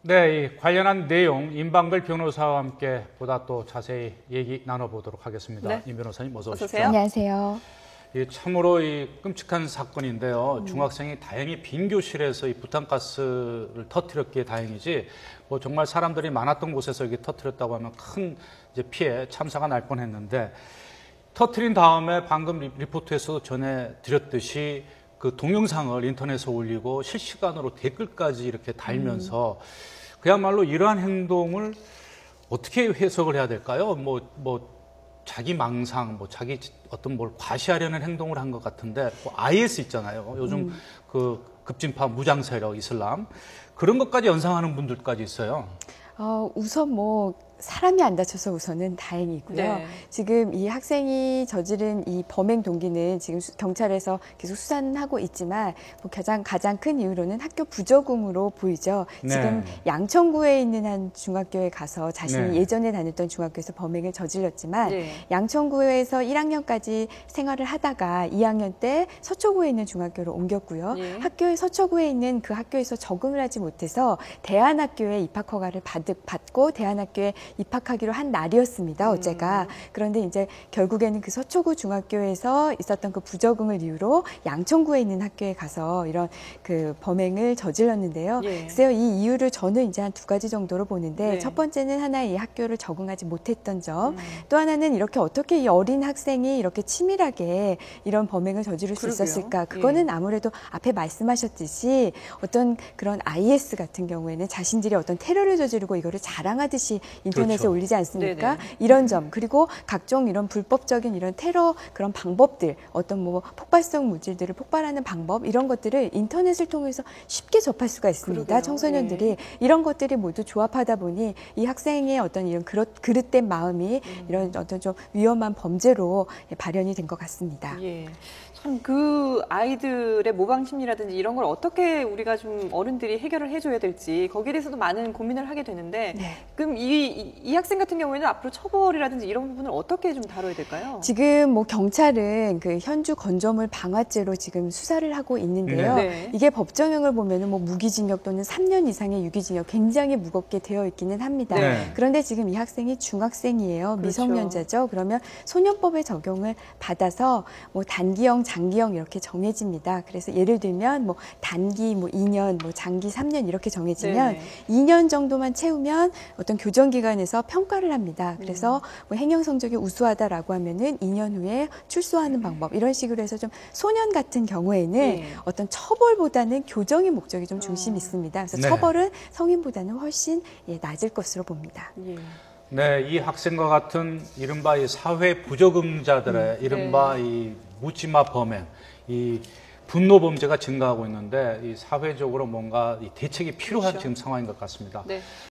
네, 이 관련한 내용 임방글 변호사와 함께 보다 또 자세히 얘기 나눠보도록 하겠습니다. 네. 임 변호사님 어서 오십시오. 오세요. 안녕하세요. 참으로 이 끔찍한 사건인데요. 중학생이 다행히 빈 교실에서 이 부탄가스를 터뜨렸기에 다행이지, 뭐 정말 사람들이 많았던 곳에서 이게 터뜨렸다고 하면 큰 이제 피해, 참사가 날 뻔했는데, 터뜨린 다음에 방금 리포트에서도 전해드렸듯이 그 동영상을 인터넷에 올리고 실시간으로 댓글까지 이렇게 달면서 그야말로 이러한 행동을 어떻게 해석을 해야 될까요? 자기 망상, 자기 어떤 뭘 과시하려는 행동을 한 것 같은데, IS 있잖아요. 요즘 그 급진파 무장 세력 이슬람 그런 것까지 연상하는 분들까지 있어요. 우선 사람이 안 다쳐서 우선은 다행이고요. 네. 지금 이 학생이 저지른 이 범행 동기는 지금 경찰에서 계속 수사는 하고 있지만 가장 큰 이유로는 학교 부적응으로 보이죠. 네. 지금 양천구에 있는 한 중학교에 가서 자신이 네. 예전에 다녔던 중학교에서 범행을 저질렀지만 네. 양천구에서 1학년까지 생활을 하다가 2학년 때 서초구에 있는 중학교로 옮겼고요. 네. 학교의 서초구에 있는 그 학교에서 적응을 하지 못해서 대안학교에 입학 허가를 받고 대안학교에 입학하기로 한 날이었습니다. 어제가. 그런데 이제 결국에는 그 서초구 중학교에서 있었던 그 부적응을 이유로 양천구에 있는 학교에 가서 이런 그 범행을 저질렀는데요. 예. 글쎄요, 이 이유를 저는 이제 한 두 가지 정도로 보는데 네. 첫 번째는 하나의 이 학교를 적응하지 못했던 점, 또 하나는 이렇게 어떻게 이 어린 학생이 이렇게 치밀하게 이런 범행을 저지를 수 그러게요. 있었을까? 그거는 아무래도 앞에 말씀하셨듯이 어떤 그런 IS 같은 경우에는 자신들이 어떤 테러를 저지르고 이거를 자랑하듯이 인터넷에 그렇죠. 올리지 않습니까? 네네. 이런 점, 그리고 각종 이런 불법적인 이런 테러 그런 방법들, 어떤 폭발성 물질들을 폭발하는 방법, 이런 것들을 인터넷을 통해서 쉽게 접할 수가 있습니다. 그러게요. 청소년들이. 네. 이런 것들이 모두 조합하다 보니 이 학생의 어떤 이런 그릇된 마음이 이런 어떤 좀 위험한 범죄로 발현이 된 것 같습니다. 예. 참 그 아이들의 모방 심리라든지 이런 걸 어떻게 우리가 좀 어른들이 해결을 해줘야 될지 거기에 대해서도 많은 고민을 하게 되는데 네. 그럼 이 학생 같은 경우에는 앞으로 처벌이라든지 이런 부분을 어떻게 좀 다뤄야 될까요? 지금 경찰은 그 현주 건조물 방화죄로 지금 수사를 하고 있는데요. 네. 이게 법정형을 보면은 무기징역 또는 3년 이상의 유기징역 굉장히 무겁게 되어 있기는 합니다. 네. 그런데 지금 이 학생이 중학생이에요. 그렇죠. 미성년자죠. 그러면 소년법의 적용을 받아서 단기형, 장기형 이렇게 정해집니다. 그래서 예를 들면 단기 2년, 장기 3년 이렇게 정해지면 네네. 2년 정도만 채우면 어떤 교정기관에서 평가를 합니다. 그래서 행정 성적이 우수하다라고 하면은 2년 후에 출소하는 방법 이런 식으로 해서 좀 소년 같은 경우에는 네. 어떤 처벌보다는 교정의 목적이 좀 중심이 있습니다. 그래서 네. 처벌은 성인보다는 훨씬 낮을 것으로 봅니다. 예. 네, 이 학생과 같은 이른바 이 사회 부적응자들의 이른바 이 묻지마 범행, 이 분노 범죄가 증가하고 있는데 이 사회적으로 뭔가 이 대책이 필요한 그렇죠. 지금 상황인 것 같습니다. 네.